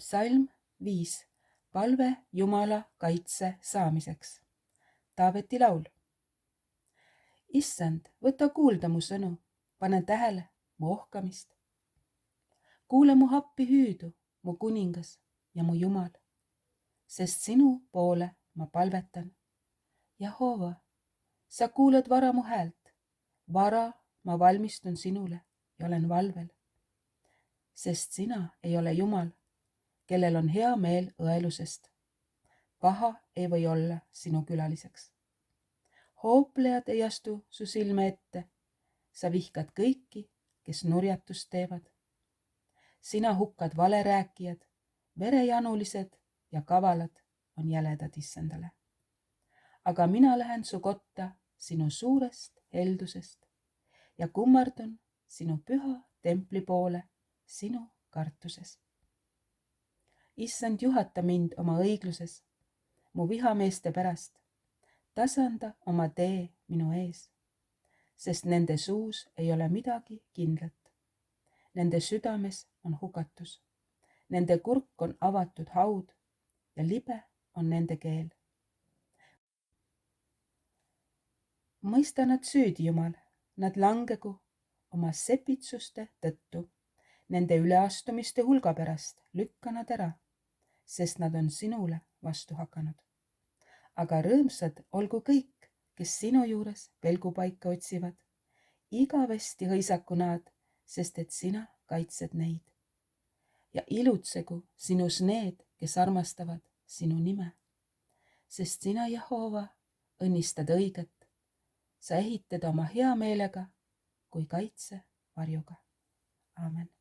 Salm 5. Palve Jumala kaitse saamiseks. Taaveti laul. Issand, võta kuulda mu sõnu, pane tähele mu ohkamist. Kuule mu appi hüüdu, mu kuningas ja mu Jumal, sest sinu poole ma palvetan. Jehova, sa kuuled vara mu häält, vara ma valmistun sinule ja olen valvel. Sest sina ei ole Jumal, kellel on hea meel õelusest. Paha ei või olla sinu külaliseks. Hooplejad ei astu su silme ette. Sa vihkad kõiki, kes nurjatust teevad. Sina hukkad valerääkijad, verejanulised ja kavalad on jäledad Issandale. Aga mina lähen su kotta sinu suurest heldusest ja kummardun sinu püha templi poole sinu kartuses. Issand, juhata mind oma õigluses, mu vihameeste pärast. Tasanda oma tee minu ees, sest nende suus ei ole midagi kindlat. Nende südames on hukatus. Nende kurk on avatud haud ja libe on nende keel. Mõista nad süüdi, Jumal, nad langegu oma sepitsuste tõttu. Nende üleastumiste hulga pärast lükka nad ära, sest nad on sinule vastu hakanud. Aga rõõmsad olgu kõik, kes sinu juures pelgupaika otsivad. Igavesti hõisaku nad, sest et sina kaitsed neid. Ja ilutsegu sinus need, kes armastavad sinu nime. Sest sina, Jehova, õnnistad õiget. Sa ehitad oma hea meelega kui kaitse varjuga. Aamen.